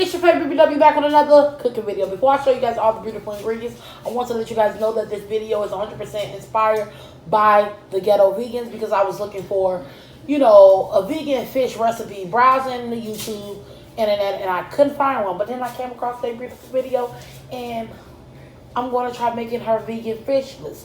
it's your favorite BW back with another cooking video. Before I show you guys all the beautiful ingredients, I want to let you guys know that this video is 100% inspired by the Ghetto vegans because I was looking for, you know, a vegan fish recipe, browsing the YouTube internet, and I couldn't find one. But then I came across their beautiful video, and I'm going to try making her vegan fishless.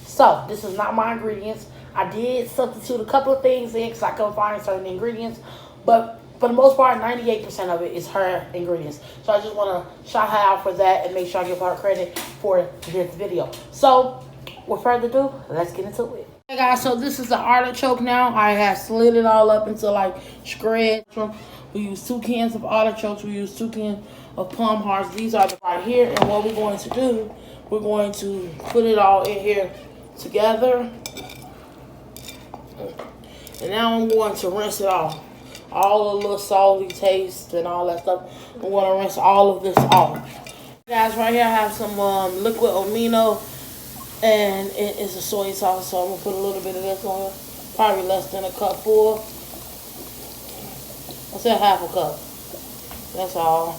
So this is not my ingredients. I did substitute a couple of things in because I couldn't find certain ingredients, but for the most part, 98% of it is her ingredients. So I just want to shout her out for that and make sure I give her credit for this video. So with further ado, let's get into it. Hey guys, so this is the artichoke now. I have slid it all up into like shreds. We use 2 cans of artichokes. We use 2 cans of palm hearts. These are right here. And what we're going to do, we're going to put it all in here together. And now I'm going to rinse it off. All the little salty taste and all that stuff. I'm going to rinse all of this off. Guys, right here I have some liquid amino, and it is a soy sauce, so I'm going to put a little bit of this on here. Probably less than a cup full. I said half a cup. That's all.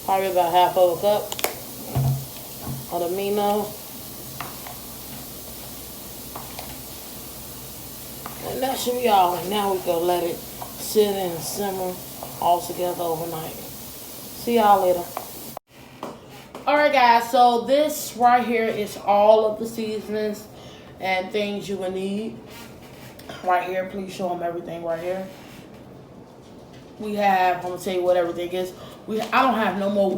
Probably about half of a cup of amino. And that should be all. Now we can let it sit and simmer all together overnight. See y'all later. Alright guys, so this right here is all of the seasonings and things you will need. Right here, please show them everything right here. We have, I'm gonna tell you what everything is. I don't have no more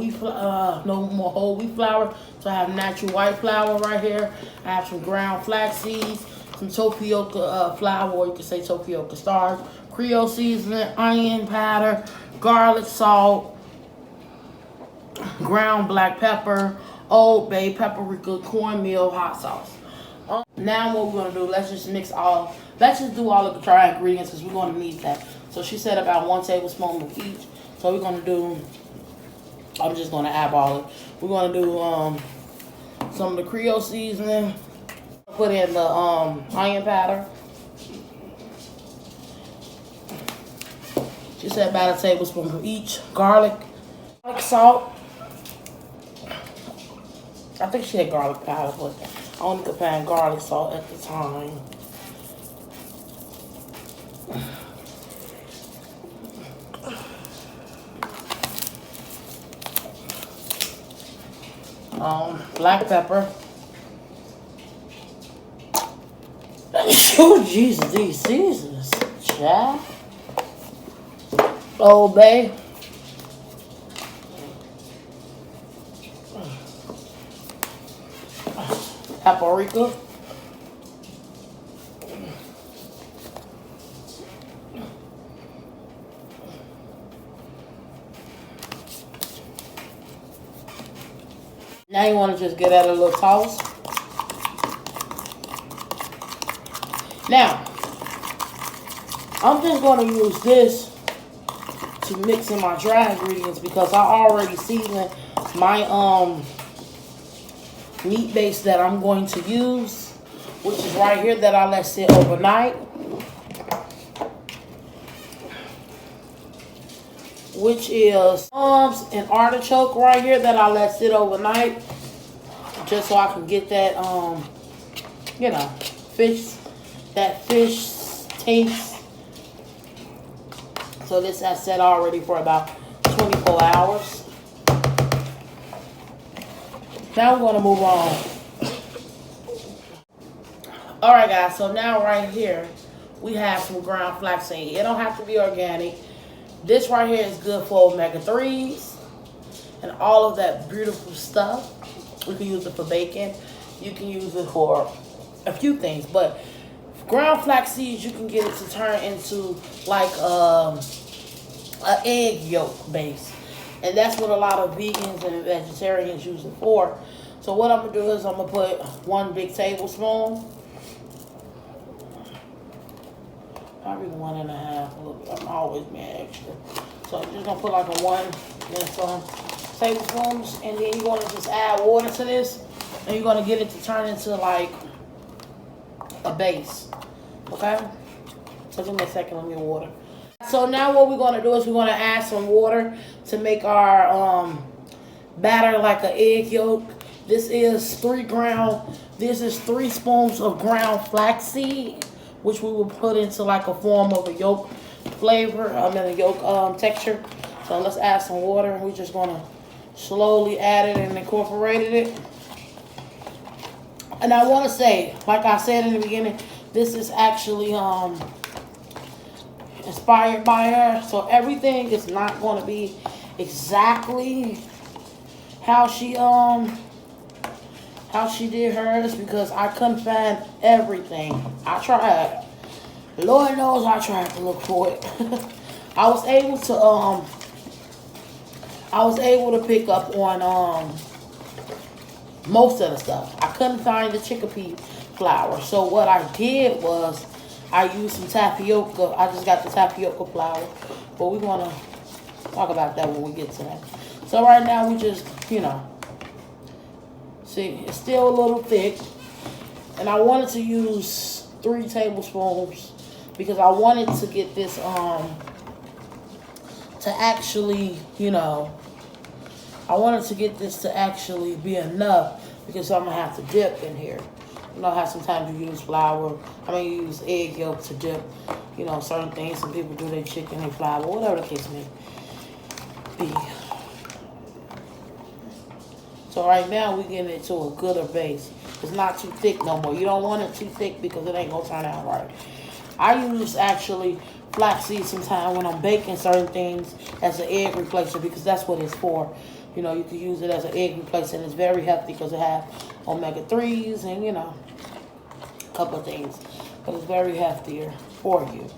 no more whole wheat flour, so I have natural white flour right here. I have some ground flax seeds, some tapioca flour, or you can say tapioca starch, Creole seasoning, onion powder, garlic salt, ground black pepper, Old Bay, paprika, cornmeal, hot sauce. Now what we're gonna do, let's just do all of the dry ingredients because we're gonna need that. So she said about 1 tablespoon of each. So we're gonna do, I'm just gonna eyeball it. We're gonna do some of the Creole seasoning. Put in the onion powder. She said about 1 tablespoon of each. Garlic salt. I think she had garlic powder, but I only could find garlic salt at the time. Black pepper. Oh, Jesus, these seasons, child. Old Bay. Paprika. Now you want to just get that a little toss. Now, I'm just going to use this to mix in my dry ingredients because I already seasoned my meat base that I'm going to use, which is right here that I let sit overnight. Which is plums and artichoke right here that I let sit overnight, just so I can get that you know, fish taste. So this has set already for about 24 hours. Now we're gonna move on. Alright guys, so now right here we have some ground flaxseed. It don't have to be organic. This right here is good for omega-3s and all of that beautiful stuff. You can use it for bacon. You can use it for a few things, but ground flax seeds, you can get it to turn into like an egg yolk base. And that's what a lot of vegans and vegetarians use it for. So what I'm going to do is I'm going to put 1 big tablespoon. Probably 1.5. I'm always being extra. So I'm just going to put like a 1 and some tablespoons. And then you're going to just add water to this. And you're going to get it to turn into like a base. Okay? So give me a second, let me water. So now what we're going to do is we're going to add some water to make our batter like an egg yolk. This is 3 spoons of ground flaxseed, which we will put into like a form of a yolk flavor, a yolk texture. So let's add some water, and we're just going to slowly add it and incorporate it. And I want to say, like I said in the beginning, this is actually inspired by her. So everything is not going to be exactly how she did hers, because I couldn't find everything. I tried. Lord knows I tried to look for it. I was able to pick up on most of the stuff. I couldn't find the chickpea flour. So what I did was I used some tapioca. I just got the tapioca flour. But we're going to talk about that when we get to that. So right now we just, see, it's still a little thick. And I wanted to use 3 tablespoons because I wanted to get this to actually, I wanted to get this to actually be enough, because I'm going to have to dip in here. How sometimes you use you use egg yolk to dip, certain things. Some people do their chicken and flour, whatever the case may be. So right now we're getting it to a gooder base. It's not too thick no more. You don't want it too thick because it ain't going to turn out right. I use actually flaxseed sometimes when I'm baking certain things as an egg replacer, because that's what it's for. You can use it as an egg replacer, and it's very healthy because it has omega-3s and, a couple of things. But it's very healthier for you.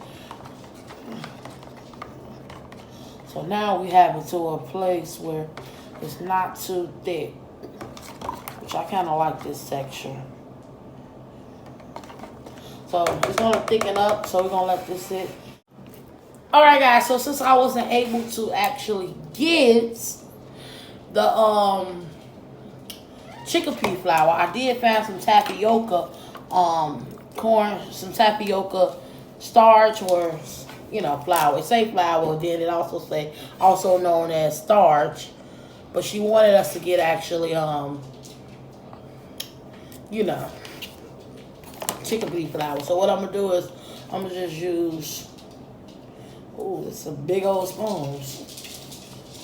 So now we have it to a place where it's not too thick, which I kind of like this texture. So it's going to thicken up, so we're going to let this sit. Alright guys, so since I wasn't able to actually get the chickpea flour, I did find some tapioca some tapioca starch, or flour. It say flour, then it also known as starch. But she wanted us to get actually chickpea flour. So what I'm gonna do is I'm gonna just use, it's a big old spoons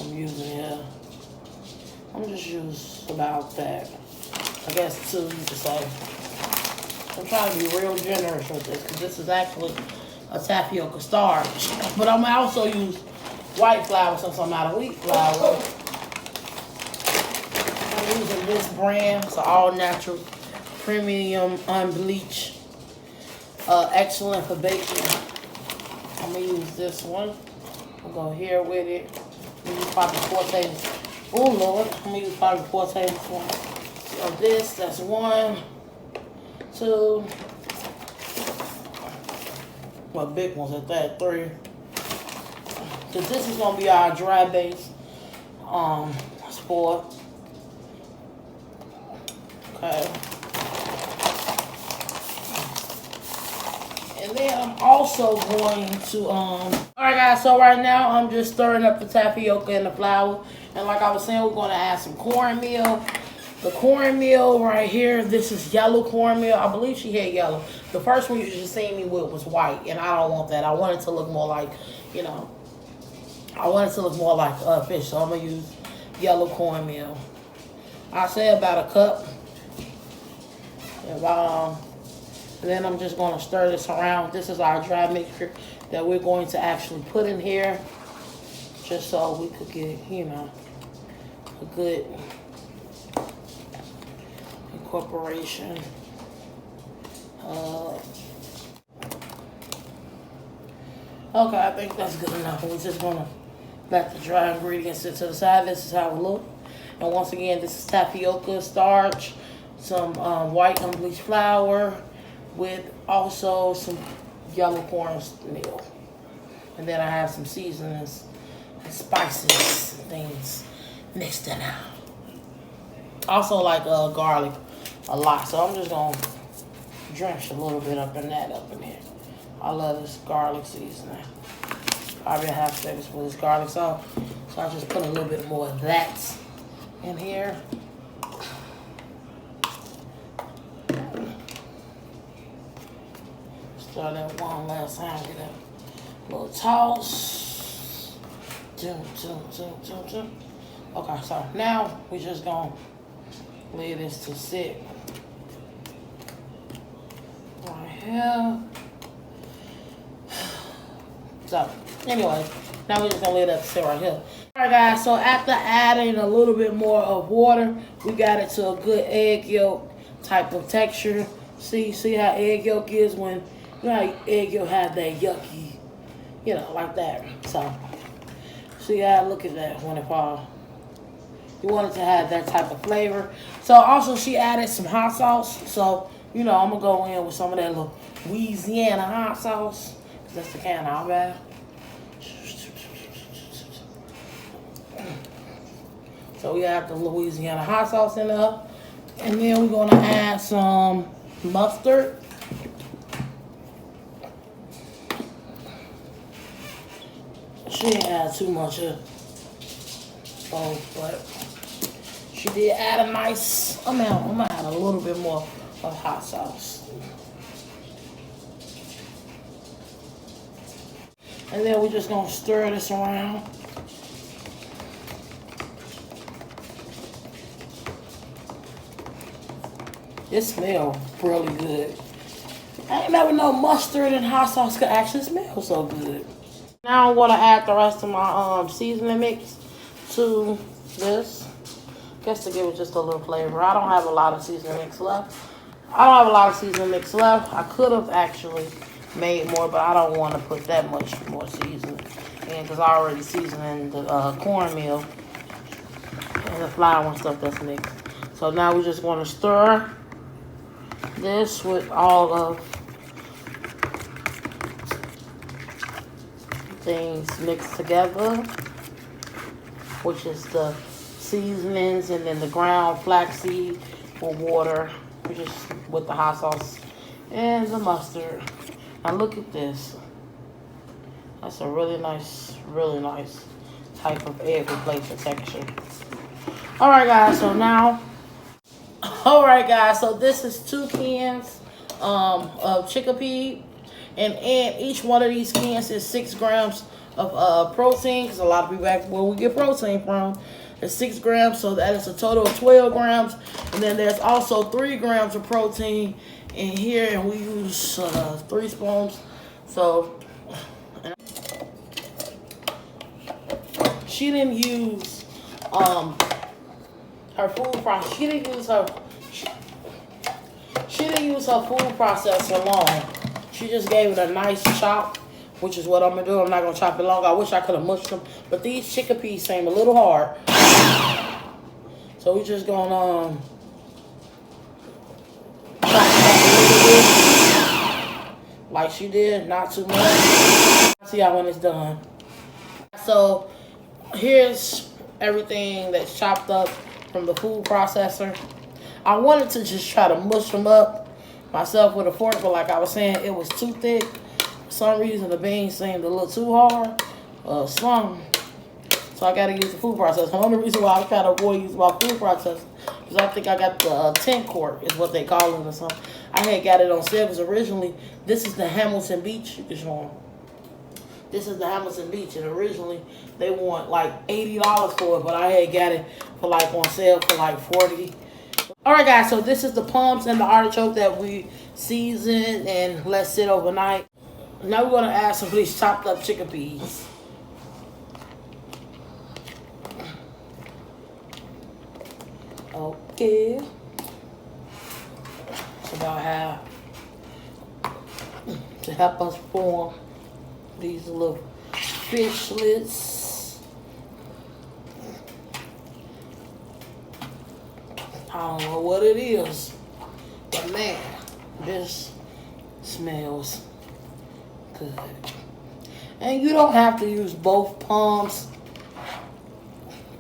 I'm using here. I'm gonna just use about that. I guess 2, you could say. I'm trying to be real generous with this, because this is actually a tapioca starch. But I'm gonna also use white flour since I'm out of wheat flour. I'm using this brand. It's an all natural, premium, unbleached, excellent for baking. I'm gonna use this one. I'll go here with it. I'm gonna use probably 4 tablespoons. Oh Lord, I'm gonna use probably 4 tablespoons of this. That's 1, 2. Well, big ones at that, 3. Because this is gonna be our dry base sport. Okay. And then I'm also going to alright guys, so right now I'm just stirring up the tapioca and the flour. And like I was saying, we're going to add some cornmeal. The cornmeal right here, this is yellow cornmeal. I believe she had yellow. The first one you just seen me with was white, and I don't want that. I want it to look more like, I want it to look more like fish. So I'm going to use yellow cornmeal. I say about a cup. And then I'm just going to stir this around. This is our dry mixture that we're going to actually put in here, just so we could get, a good incorporation. Okay, I think that's good enough. We're just going to let the dry ingredients sit to the side. This is how it looks. And once again, this is tapioca starch, some white unbleached flour, with also some yellow cornmeal. And then I have some seasonings and spices and things mixed in out. Also like garlic a lot. So I'm just going to drench a little bit up in there. I love this garlic seasoning. probably a half tablespoon of this garlic salt. So I just put a little bit more of that in here. Stir that one last time. Get a little toss. Okay, so now we just gonna leave this to sit right here. So anyway, now we're just gonna leave that to sit right here. Alright guys, so after adding a little bit more of water, we got it to a good egg yolk type of texture. See how egg yolk is when, you know how egg yolk have that yucky, you know, like that. So, see how, look at that when it falls. You want it to have that type of flavor. So also she added some hot sauce. So, you know, I'm gonna go in with some of that little Louisiana hot sauce. Cause that's the kind I have. So we have the Louisiana hot sauce in there. And then we're gonna add some mustard. She didn't add too much of but she did add a nice amount. I'm gonna add a little bit more of hot sauce. And then we're just gonna stir this around. It smells really good. I ain't never know mustard and hot sauce could actually smell so good. Now I'm gonna add the rest of my seasoning mix to this. Just to give it just a little flavor. I don't have a lot of seasoning mix left. I could have actually made more, but I don't want to put that much more seasoning in because I already seasoned the cornmeal and the flour and stuff that's mixed. So now we're just going to stir this with all of things mixed together, which is the seasonings and then the ground flaxseed with water, just with the hot sauce and the mustard. Now look at this. That's a really nice type of egg replacement texture. Alright guys, so this is 2 cans of chickpea, and in each one of these cans is 6 grams of protein, because a lot of people ask where we get protein from. It's 6 grams, so that is a total of 12 grams. And then there's also 3 grams of protein in here, and we use 3 spoons. So she didn't use her food processor. She didn't use her food processor long. She just gave it a nice chop, which is what I'm gonna do. I'm not gonna chop it long. I wish I could have mushed them, but these chickpeas seem a little hard. So we're just gonna chop it up a little bit, like she did, not too much. See how when it's done. So here's everything that's chopped up from the food processor. I wanted to just try to mush them up myself with a fork, but like I was saying, it was too thick. For some reason, the beans seemed a little too hard. So I got to use the food processor. The only reason why I try to avoid using my food processor is I think I got the 10 quart is what they call it or something. I had got it on sale because originally this is the Hamilton Beach. This is the Hamilton Beach, and originally they want like $80 for it, but I had got it for like on sale for like $40. Alright guys, so this is the pumps and the artichoke that we seasoned and let sit overnight. Now we're gonna add some of these chopped up chickpeas. Okay. It's about half to help us form these little fishlets. I don't know what it is, but man, this smells good. And you don't have to use both palms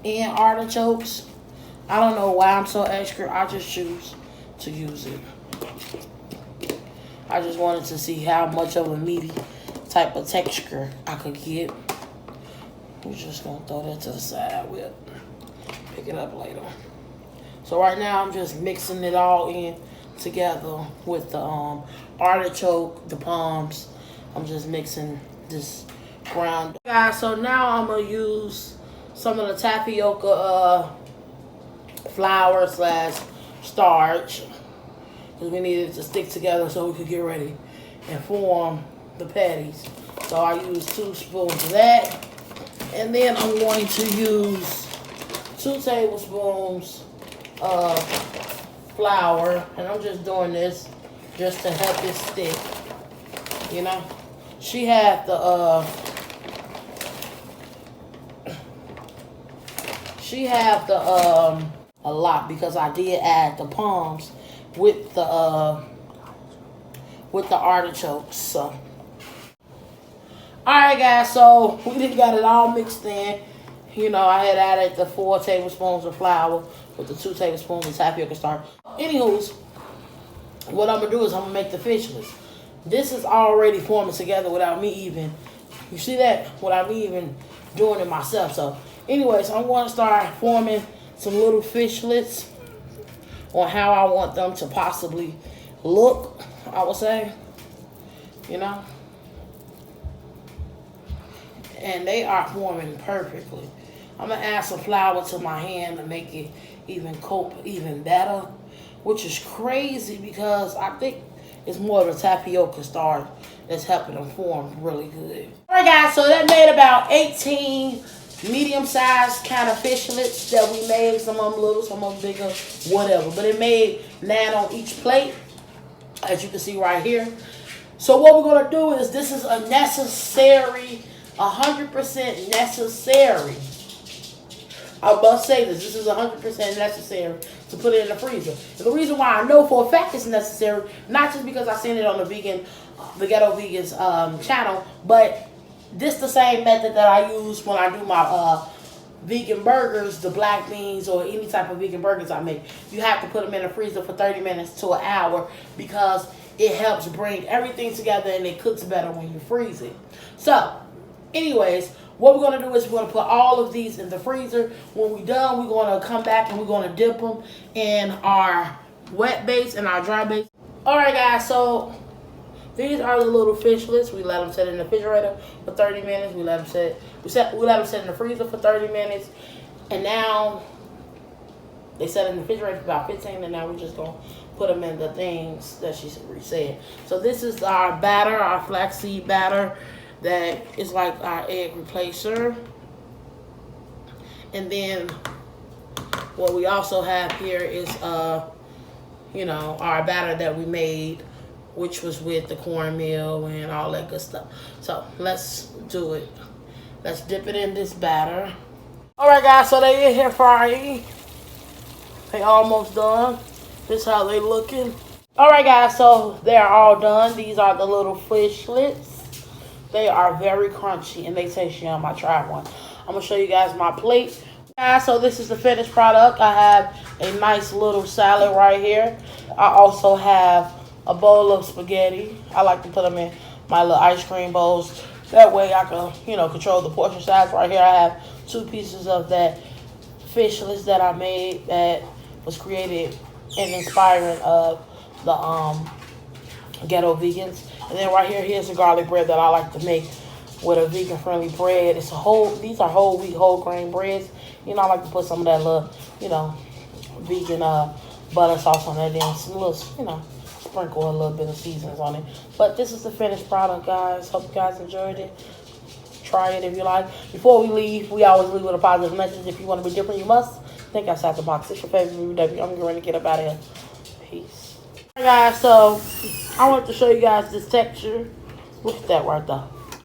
and artichokes. I don't know why I'm so extra. I just choose to use it. I just wanted to see how much of a meaty type of texture I could get. We're just gonna throw that to the side. We'll pick it up later. So right now I'm just mixing it all in together with the artichoke, the palms. I'm just mixing this ground. Guys, so now I'm gonna use some of the tapioca flour slash starch, because we needed to stick together so we could get ready and form the patties. So I use 2 spoons of that. And then I'm going to use 2 tablespoons of flour. And I'm just doing this just to help it stick. You know? She had the a lot, because I did add the palms with the artichokes. So alright guys, so we just got it all mixed in. You know, I had added the 4 tablespoons of flour with the 2 tablespoons of tapioca starch. Anywho's, what I'm gonna do is I'm gonna make the fishless. This is already forming together without me even, you see that? Without me even doing it myself. So anyways, I'm gonna start forming some little fishlets on how I want them to possibly look, I would say. You know? And they are forming perfectly. I'm gonna add some flour to my hand to make it even coat even better, which is crazy because I think it's more of the tapioca starch that's helping them form really good. All right, guys, so that made about 18 medium-sized kind of fishlets that we made. Some of them little, some of them bigger, whatever. But it made 9 on each plate, as you can see right here. So what we're gonna do is, this is a necessary, 100% necessary. I must say this is 100% necessary to put it in the freezer. And the reason why I know for a fact it's necessary, not just because I seen it on the Ghetto Vegans channel, but this the same method that I use when I do my vegan burgers, the black beans, or any type of vegan burgers I make. You have to put them in the freezer for 30 minutes to an hour because it helps bring everything together and it cooks better when you freeze it. So, anyways, what we're going to do is we're going to put all of these in the freezer. When we're done, we're going to come back and we're going to dip them in our wet base and our dry base. Alright guys, so these are the little fishlets. We let them sit in the refrigerator for 30 minutes. We let them sit in the freezer for 30 minutes. And now they sat in the refrigerator for about 15, and now we're just going to put them in the things that she said. So this is our batter, our flaxseed batter. That is like our egg replacer. And then what we also have here is you know, our batter that we made, which was with the cornmeal and all that good stuff. So let's do it. Let's dip it in this batter. Alright guys, so they in here frying. They almost done. This is how they looking. Alright guys, so they're all done. These are the little fishlets. They are very crunchy and they taste yum. I tried one. I'm going to show you guys my plate. Guys, so this is the finished product. I have a nice little salad right here. I also have a bowl of spaghetti. I like to put them in my little ice cream bowls. That way I can, you know, control the portion size. Right here I have 2 pieces of that fishless that I made that was created and inspiring of the Ghetto Vegans. And then right here, here's the garlic bread that I like to make with a vegan-friendly bread. It's these are whole wheat, whole grain breads. You know, I like to put some of that little, you know, vegan butter sauce on there. Then some little, you know, sprinkle a little bit of seasonings on it. But this is the finished product, guys. Hope you guys enjoyed it. Try it if you like. Before we leave, we always leave with a positive message. If you want to be different, you must think outside the box. It's your favorite review. I'm going to get up out of here. Peace. Alright guys, so I wanted to show you guys this texture. Look at that right there.